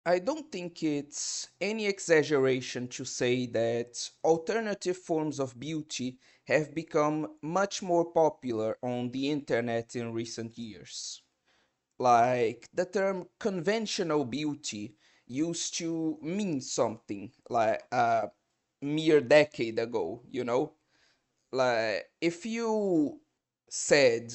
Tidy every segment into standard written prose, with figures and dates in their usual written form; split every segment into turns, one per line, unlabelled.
I don't think it's any exaggeration to say that alternative forms of beauty have become much more popular on the internet in recent years. Like the term conventional beauty used to mean something like a mere decade ago, you know? Like if you said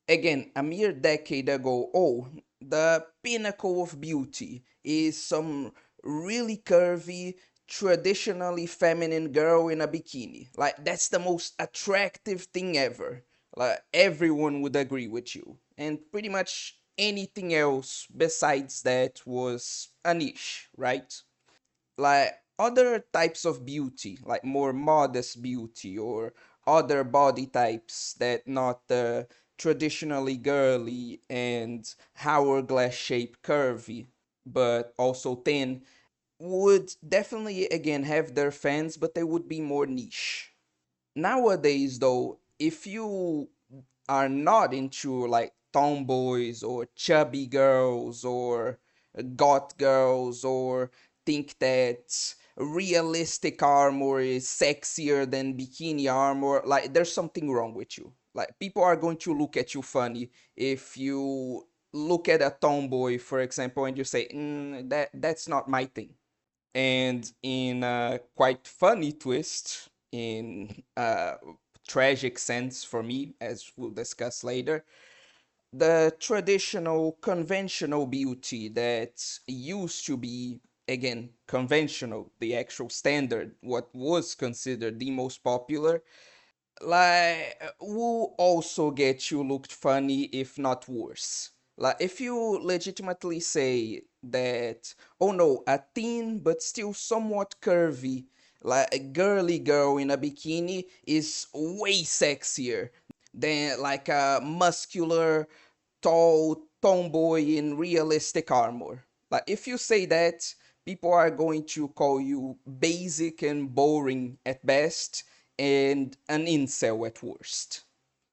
again a mere decade ago, oh, the pinnacle of beauty is some really curvy, traditionally feminine girl in a bikini. Like that's the most attractive thing ever. Like everyone would agree with you. And pretty much anything else besides that was a niche, right? Like other types of beauty, like more modest beauty or other body types that not the traditionally girly and hourglass shaped curvy, but also thin, would definitely again have their fans, but they would be more niche. Nowadays, though, if you are not into like tomboys or chubby girls or goth girls or think that realistic armor is sexier than bikini armor, like there's something wrong with you. Like people are going to look at you funny if you look at a tomboy, for example, and you say, that's not my thing. And in a quite funny twist, in a tragic sense for me, as we'll discuss later, the traditional conventional beauty that used to be again conventional, the actual standard, what was considered the most popular, like will also get you looked funny if not worse. Like if you legitimately say that, oh no, a thin but still somewhat curvy, like a girly girl in a bikini is way sexier than like a muscular tall tomboy in realistic armor. Like if you say that, people are going to call you basic and boring at best and an incel at worst.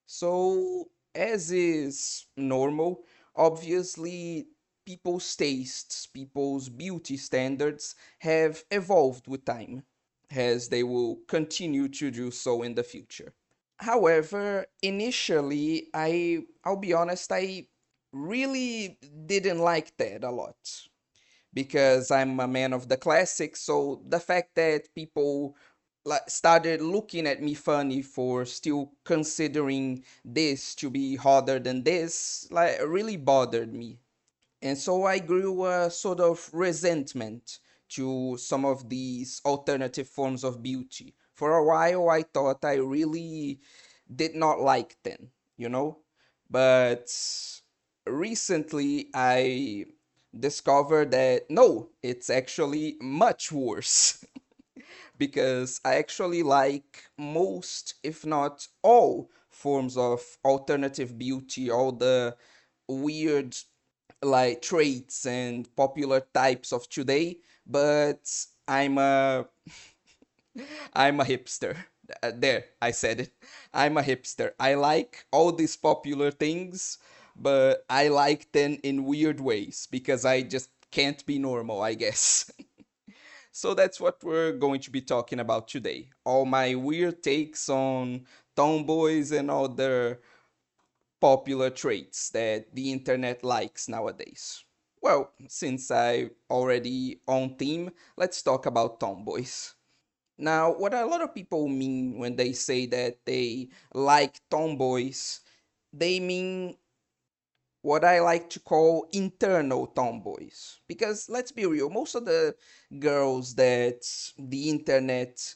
So, as is normal, obviously people's tastes, people's beauty standards have evolved with time, as they will continue to do so in the future. However, initially, I'll be honest, I really didn't like that a lot because I'm a man of the classics. So the fact that people like started looking at me funny for still considering this to be harder than this, like really bothered me. And so I grew a sort of resentment to some of these alternative forms of beauty. For a while, I thought I really did not like them, you know? But recently, I discovered that no, it's actually much worse. Because I actually like most, if not all, forms of alternative beauty, all the weird like traits and popular types of today, but I'm a hipster. There, I said it. I'm a hipster. I like all these popular things, but I like them in weird ways because I just can't be normal, I guess. So that's what we're going to be talking about today. All my weird takes on tomboys and other popular traits that the internet likes nowadays. Well, since I already on theme, let's talk about tomboys. Now, what a lot of people mean when they say that they like tomboys, they mean what I like to call internal tomboys. Because let's be real, most of the girls that the internet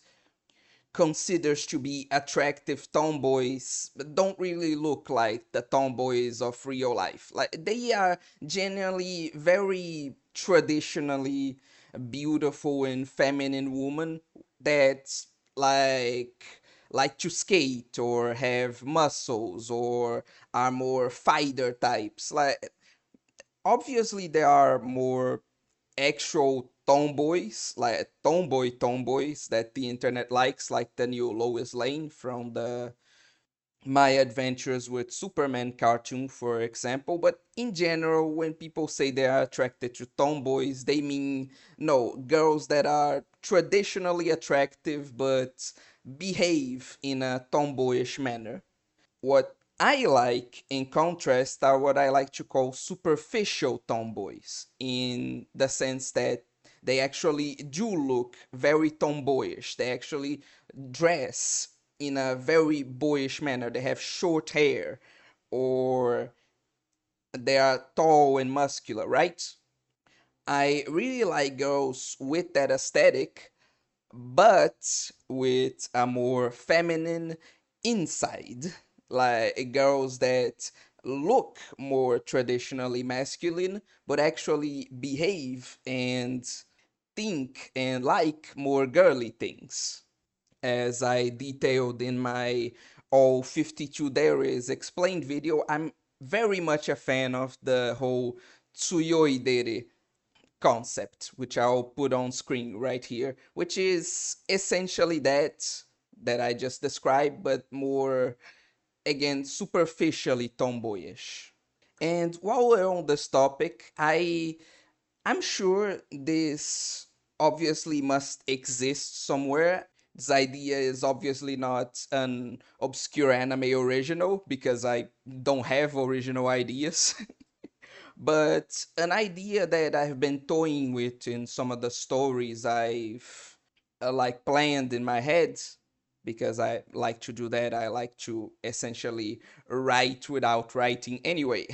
considers to be attractive tomboys don't really look like the tomboys of real life. Like they are generally very traditionally beautiful and feminine women that like like to skate or have muscles or are more fighter types. Like obviously there are more actual tomboys, like tomboys that the internet likes, like the new Lois Lane from the my adventures with Superman cartoon, for example. But in general, when people say they are attracted to tomboys, they mean no, girls that are traditionally attractive but behave in a tomboyish manner. What I like, in contrast, are what I like to call superficial tomboys, in the sense that they actually do look very tomboyish. They actually dress in a very boyish manner. They have short hair, or they are tall and muscular, right? I really like girls with that aesthetic, but with a more feminine inside. Like girls that look more traditionally masculine, but actually behave and think and like more girly things. As I detailed in my All 52 Dairies explained video, I'm very much a fan of the whole tsuyoidere concept, which I'll put on screen right here, which is essentially that I just described, but more, again, superficially tomboyish. And while we're on this topic, I'm sure this obviously must exist somewhere. This idea is obviously not an obscure anime original because I don't have original ideas. But an idea that I've been toying with in some of the stories I've like planned in my head, because I like to do that. I like to essentially write without writing. Anyway,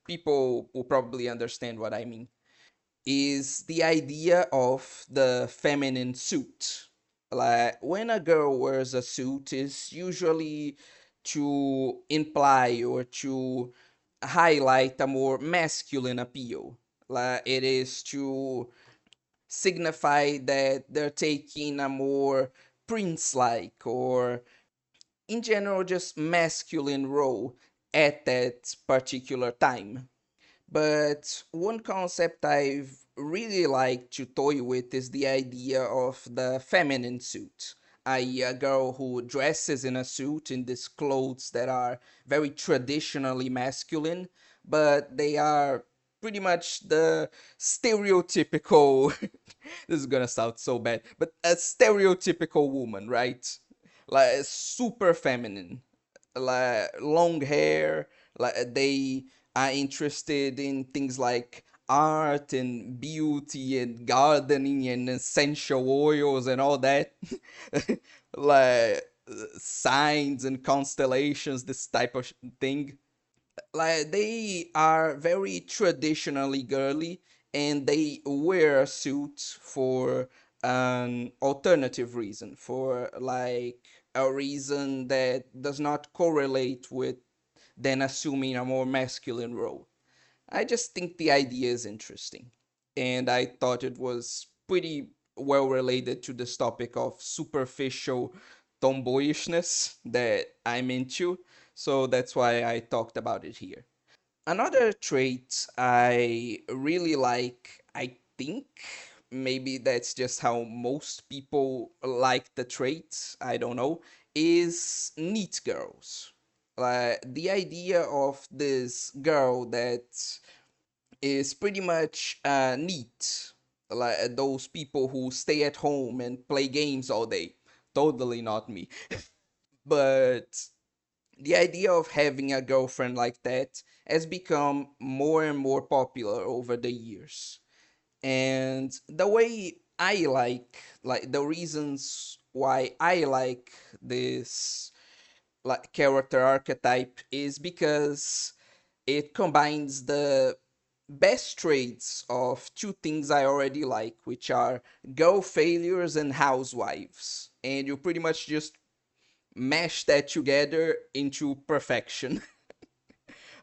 people will probably understand what I mean. Is the idea of the feminine suit. Like when a girl wears a suit, is usually to imply or to highlight a more masculine appeal. Like it is to signify that they're taking a more prince-like, or in general just masculine role at that particular time. But one concept I've really liked to toy with is the idea of the feminine suit, i.e., a girl who dresses in a suit in these clothes that are very traditionally masculine, but they are pretty much the stereotypical. This is gonna sound so bad, but a stereotypical woman, right? Like super feminine, like long hair, like they are interested in things like art and beauty and gardening and essential oils and all that. Like signs and constellations, this type of thing. Like they are very traditionally girly, and they wear a suit for an alternative reason, for like a reason that does not correlate with then assuming a more masculine role. I just think the idea is interesting, and I thought it was pretty well related to this topic of superficial tomboyishness that I'm into, so that's why I talked about it here. Another trait I really like, I think maybe that's just how most people like the traits, I don't know, is neat girls. Like the idea of this girl that is pretty much neat, like those people who stay at home and play games all day. Totally not me. But the idea of having a girlfriend like that has become more and more popular over the years. And the way I like the reasons why I like this like character archetype is because it combines the best traits of two things I already like, which are girl failures and housewives. And you pretty much just mash that together into perfection.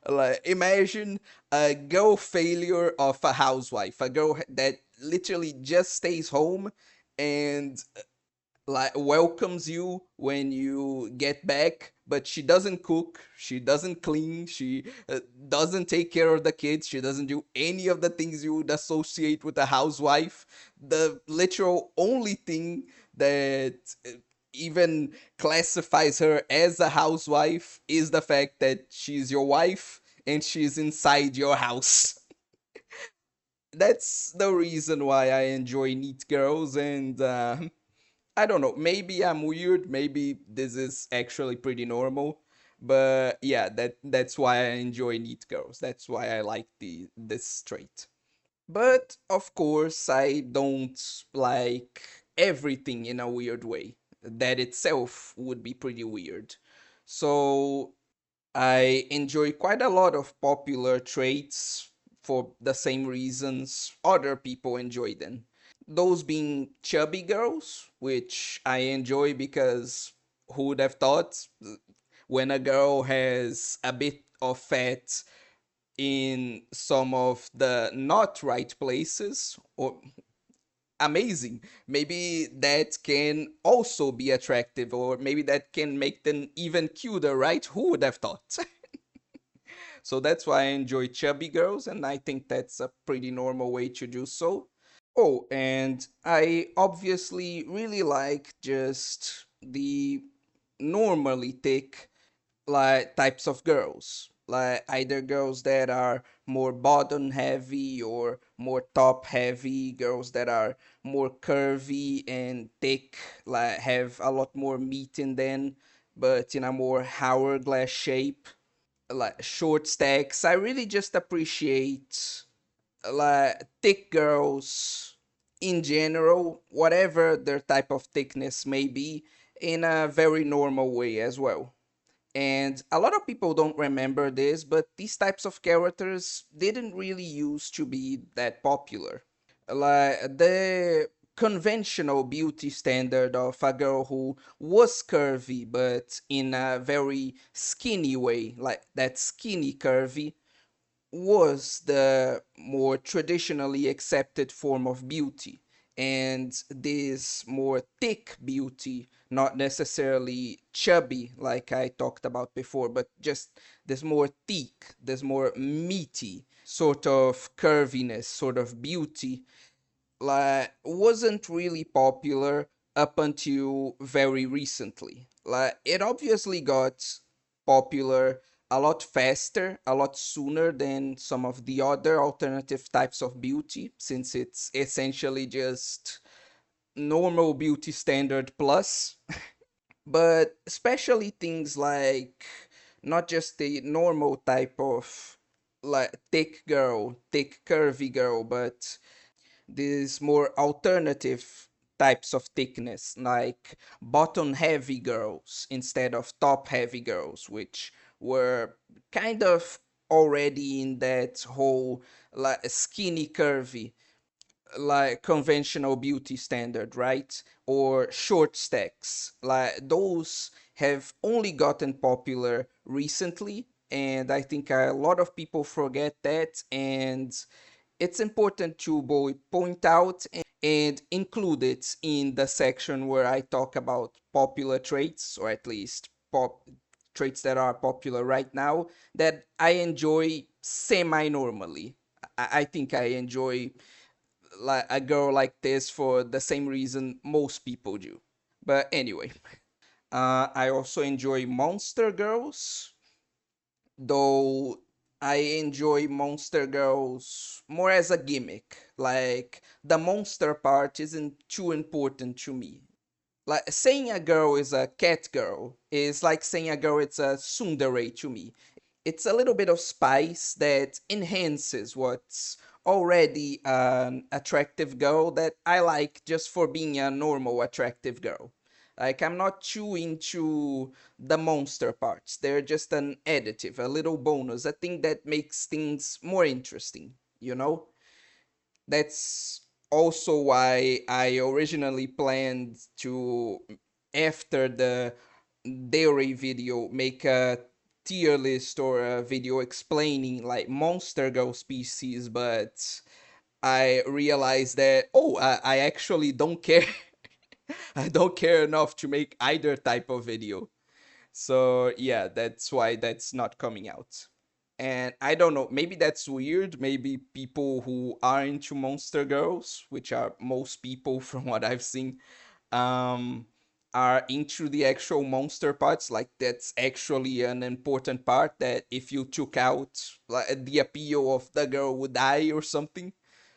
Like imagine a girl failure of a housewife, a girl that literally just stays home and like welcomes you when you get back, but she doesn't cook, she doesn't clean, she doesn't take care of the kids, she doesn't do any of the things you would associate with a housewife. The literal only thing that even classifies her as a housewife is the fact that she's your wife and she's inside your house. That's the reason why I enjoy neat girls, and I don't know, maybe I'm weird, maybe this is actually pretty normal, but yeah, that's why I enjoy neat girls. That's why I like this trait. But of course, I don't like everything in a weird way. That itself would be pretty weird. So I enjoy quite a lot of popular traits for the same reasons other people enjoy them. Those being chubby girls, which I enjoy because who would have thought when a girl has a bit of fat in some of the not right places, or amazing, maybe that can also be attractive, or maybe that can make them even cuter, right? Who would have thought? So that's why I enjoy chubby girls, and I think that's a pretty normal way to do so. Oh, and I obviously really like just the normally thick like types of girls, like either girls that are more bottom heavy or more top heavy, girls that are more curvy and thick, like have a lot more meat in them, but in a more hourglass shape, like short stacks. I really just appreciate like thick girls in general, whatever their type of thickness may be, in a very normal way as well. And a lot of people don't remember this, but these types of characters didn't really used to be that popular. Like the conventional beauty standard of a girl who was curvy but in a very skinny way, like that skinny curvy, was the more traditionally accepted form of beauty. And this more thick beauty, not necessarily chubby like I talked about before, but just this more thick, this more meaty sort of curviness, sort of beauty, like wasn't really popular up until very recently. Like it obviously got popular a lot faster, a lot sooner than some of the other alternative types of beauty, since it's essentially just normal beauty standard plus. But especially things like not just the normal type of like thick girl, thick curvy girl, but these more alternative types of thickness, like bottom heavy girls instead of top heavy girls, which were kind of already in that whole like skinny curvy like conventional beauty standard, right? Or short stacks, like those have only gotten popular recently, and I think a lot of people forget that, and it's important to both point out and include it in the section where I talk about popular traits, or at least traits that are popular right now that I enjoy semi normally. I think I enjoy like a girl like this for the same reason most people do. But anyway, I also enjoy monster girls, though I enjoy Monster Girls more as a gimmick. Like, the monster part isn't too important to me. Like, saying a girl is a cat girl is like saying a girl is a tsundere to me. It's a little bit of spice that enhances what's already an attractive girl that I like just for being a normal attractive girl. Like, I'm not too into the monster parts. They're just an additive, a little bonus, a thing that makes things more interesting, you know? That's also why I originally planned to, after the dairy video, make a tier list or a video explaining like monster girl species, but I realized that, oh, I actually don't care. I don't care enough to make either type of video. So yeah, that's why that's not coming out. And I don't know, maybe that's weird. Maybe people who are into monster girls, which are most people from what I've seen, um, are into the actual monster parts, like that's actually an important part that if you took out, like, the appeal of the girl would die or something.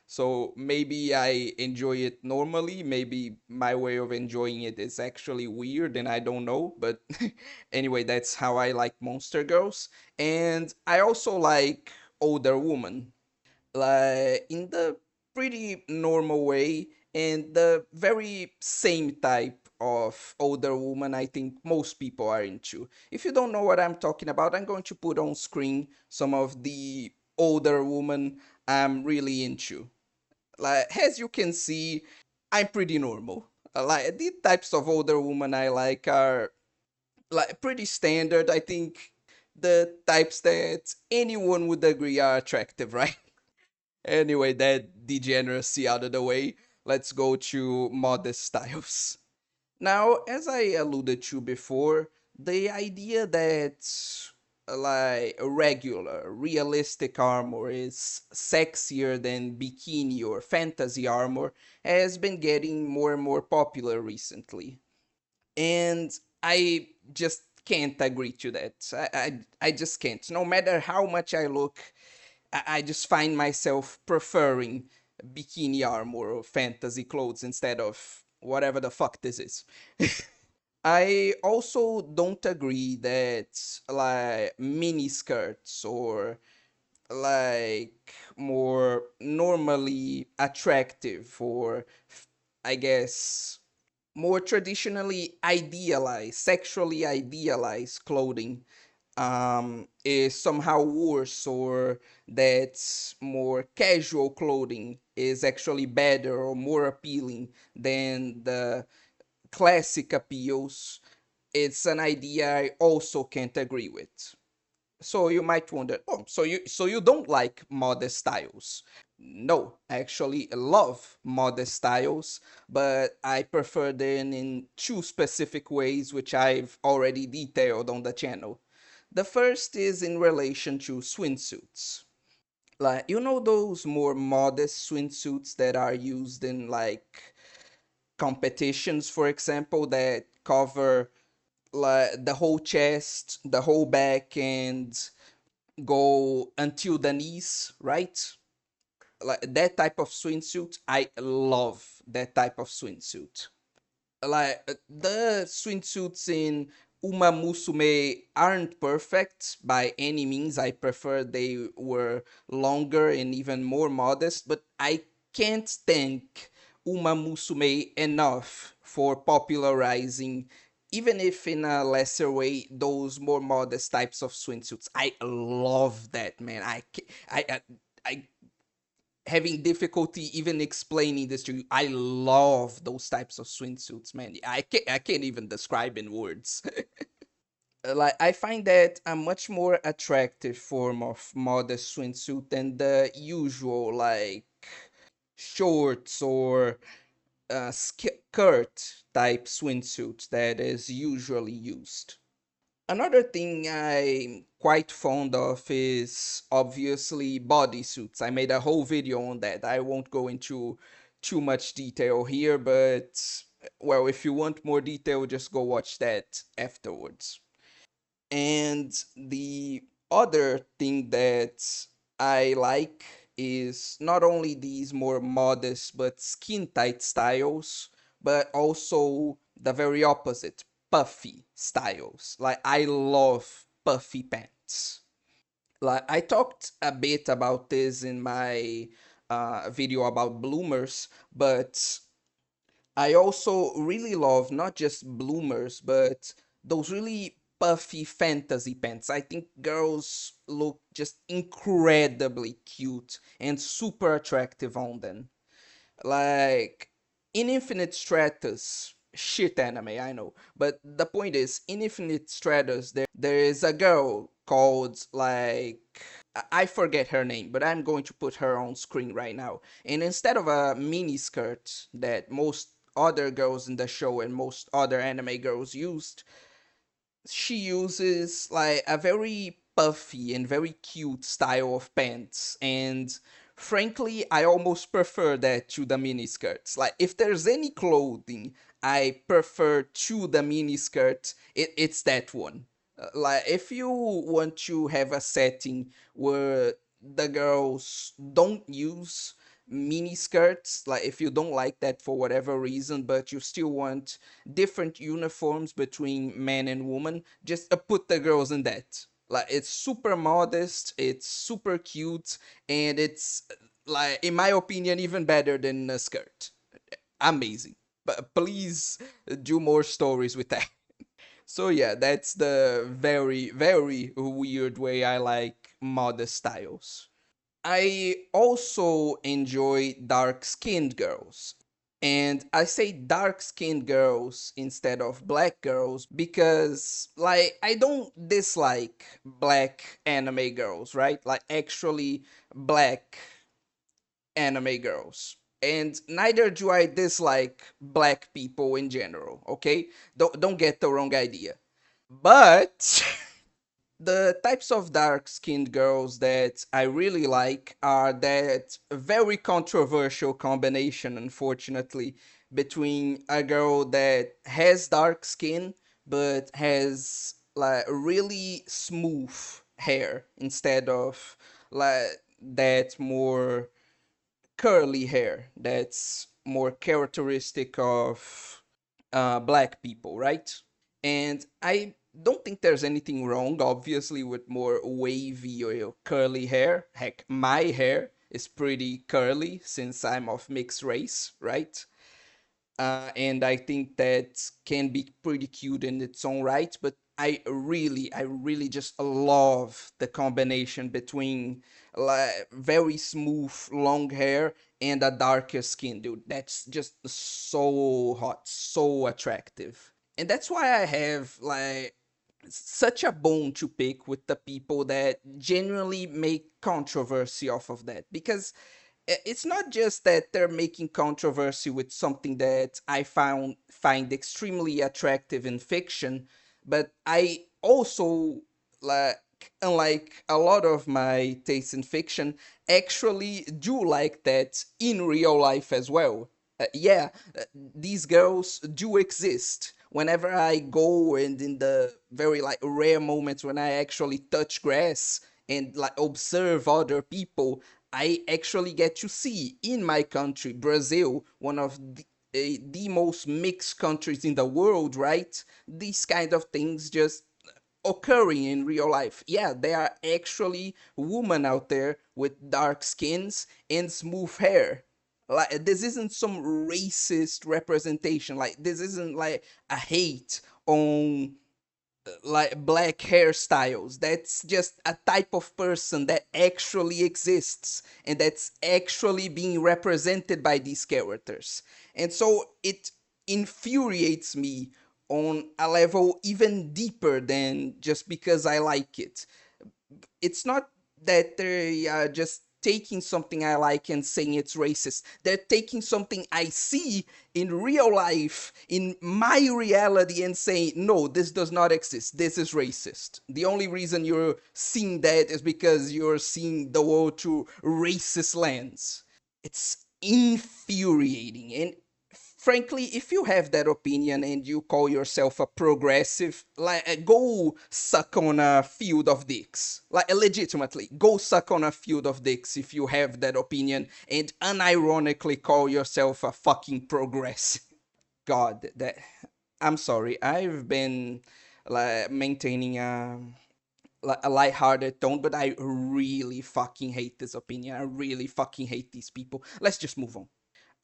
So maybe I enjoy it normally, maybe my way of enjoying it is actually weird and I don't know, but anyway, that's how I like monster girls. And I also like older women, like in the pretty normal way, and the very same type of older woman I think most people are into. If you don't know what I'm talking about, I'm going to put on screen some of the older woman I'm really into. Like as you can see, I'm pretty normal. Like the types of older woman I like are like pretty standard. I think the types that anyone would agree are attractive, right? Anyway, that degeneracy out of the way, let's go to modest styles. Now, as I alluded to before, the idea that like a regular, realistic armor is sexier than bikini or fantasy armor has been getting more and more popular recently. And I just can't agree to that. I just can't. No matter how much I look, I just find myself preferring bikini armor or fantasy clothes instead of whatever the fuck this is. I also don't agree that like mini skirts or like more normally attractive or I guess more traditionally idealized, sexually idealized clothing is somehow worse, or that more casual clothing is actually better or more appealing than the classic appeals. It's an idea I also can't agree with. So you might wonder, oh, so you don't like modest styles? No, I actually love modest styles, but I prefer them in two specific ways, which I've already detailed on the channel. The first is in relation to swimsuits. Like, you know those more modest swimsuits that are used in like competitions, for example, that cover like the whole chest, the whole back, and go until the knees, right? Like that type of swimsuit, I love that type of swimsuit. Like the swimsuits in Uma Musume aren't perfect by any means. I prefer they were longer and even more modest, but I can't thank Uma Musume enough for popularizing, even if in a lesser way, those more modest types of swimsuits. I love that, man. I having difficulty even explaining this to you. I love those types of swimsuits, man. I can't even describe in words. Like I find that a much more attractive form of modest swimsuit than the usual like shorts or skirt type swimsuit that is usually used. Another thing I'm quite fond of is obviously bodysuits. I made a whole video on that. I won't go into too much detail here, but well, if you want more detail, just go watch that afterwards. And the other thing that I like is not only these more modest but skin tight styles, but also the very opposite, puffy styles. Like I love puffy pants. Like I talked a bit about this in my video about bloomers, but I also really love not just bloomers, but those really puffy fantasy pants. I think girls look just incredibly cute and super attractive on them. Like in Infinite Stratus, shit anime, I know. But the point is, in Infinite Stratus, there is a girl called like I forget her name, but I'm going to put her on screen right now. And instead of a mini skirt that most other girls in the show and most other anime girls used, she uses like a very puffy and very cute style of pants. And frankly, I almost prefer that to the miniskirts. Like, if there's any clothing I prefer to the miniskirt, it's that one. Like, if you want to have a setting where the girls don't use mini skirts, like if you don't like that for whatever reason, but you still want different uniforms between men and women, just put the girls in that. Like, it's super modest, it's super cute, and it's, like, in my opinion, even better than a skirt. Amazing. But please do more stories with that. So yeah, that's the very, very weird way I like modest styles. I also enjoy dark skinned girls. And I say dark skinned girls instead of black girls because, like, I don't dislike black anime girls, right? Like, actually, black anime girls. And neither do I dislike black people in general, okay? Don't get the wrong idea. But the types of dark skinned girls that I really like are that very controversial combination, unfortunately, between a girl that has dark skin but has like really smooth hair instead of like that more curly hair that's more characteristic of black people, right? And I don't think there's anything wrong, obviously, with more wavy or curly hair. Heck, my hair is pretty curly since I'm of mixed race, right? And I think that can be pretty cute in its own right. But I really just love the combination between like very smooth long hair and a darker skin, dude. That's just so hot, so attractive. And that's why I have like such a bone to pick with the people that genuinely make controversy off of that, because it's not just that they're making controversy with something that I find extremely attractive in fiction, but I also, like, unlike a lot of my taste in fiction, actually do like that in real life as well. Yeah, these girls do exist. Whenever I go and in the very like rare moments when I actually touch grass and like observe other people, I actually get to see in my country, Brazil, one of the most mixed countries in the world, right? These kind of things just occurring in real life. Yeah, there are actually women out there with dark skins and smooth hair. Like, this isn't some racist representation. Like, this isn't like a hate on like black hairstyles. That's just a type of person that actually exists and that's actually being represented by these characters. And so it infuriates me on a level even deeper than just because I like it. It's not that they are just taking something I like and saying it's racist. They're taking something I see in real life, in my reality, and saying, no, this does not exist. This is racist. The only reason you're seeing that is because you're seeing the world through racist lens. It's infuriating. And frankly, if you have that opinion and you call yourself a progressive, like, go suck on a field of dicks. Like, legitimately, go suck on a field of dicks if you have that opinion and unironically call yourself a fucking progressive. God, that I'm sorry. I've been like maintaining a lighthearted tone, but I really fucking hate this opinion. I really fucking hate these people. Let's just move on.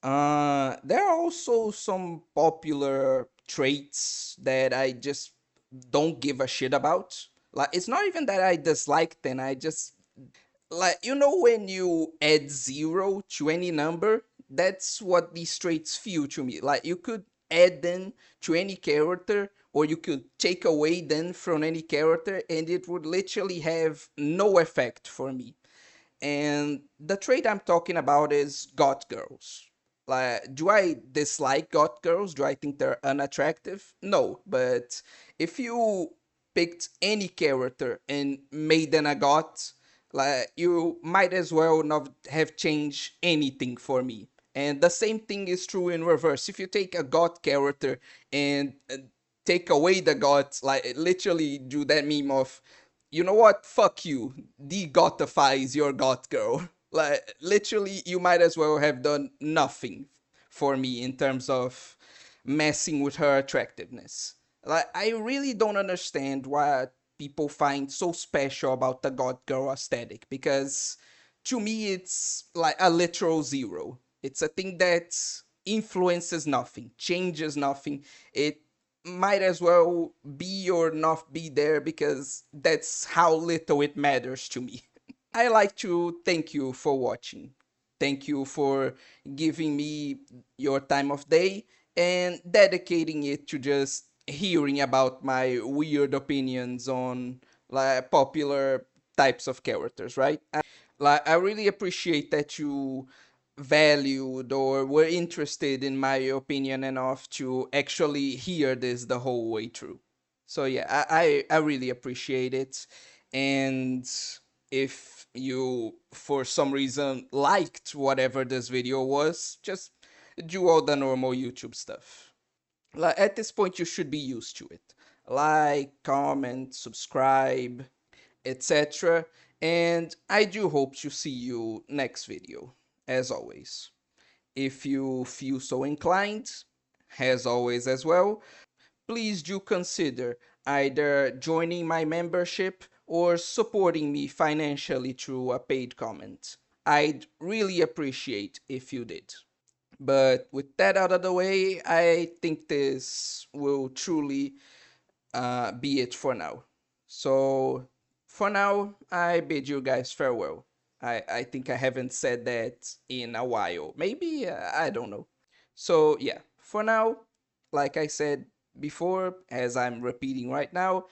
There are also some popular traits that I just don't give a shit about. Like, it's not even that I dislike them, I just, like, when you add zero to any number, that's what these traits feel to me. Like, you could add them to any character, or you could take away them from any character, and it would literally have no effect for me. And the trait I'm talking about is goth girls. Like, do I dislike goth girls? Do I think they're unattractive? No, but if you picked any character and made them a goth, Like, you might as well not have changed anything for me. And the same thing is true in reverse. If you take a god character and take away the gods, like literally do that meme of, you know what, fuck you, de-gotifies your god girl. Like, literally, you might as well have done nothing for me in terms of messing with her attractiveness. Like, I really don't understand what people find so special about the God Girl aesthetic, because to me it's like a literal zero. It's a thing that influences nothing, changes nothing. It might as well be or not be there, because that's how little it matters to me. I like to thank you for watching. Thank you for giving me your time of day and dedicating it to just hearing about my weird opinions on like popular types of characters, right? Like, I really appreciate that you valued or were interested in my opinion enough to actually hear this the whole way through. So yeah, I really appreciate it. And if you for some reason liked whatever this video was, just do all the normal YouTube stuff. Like, at this point you should be used to it. Like, comment, subscribe, etc. And I do hope to see you next video, as always. If you feel so inclined, as always as well, please do consider either joining my membership or supporting me financially through a paid comment. I'd really appreciate if you did. But with that out of the way, I think this will truly be it for now. So for now, I bid you guys farewell. I think I haven't said that in a while. Maybe, I don't know. So yeah, for now, like I said before, as I'm repeating right now,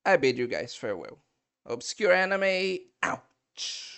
I bid you guys farewell. Obscure Anime, ouch!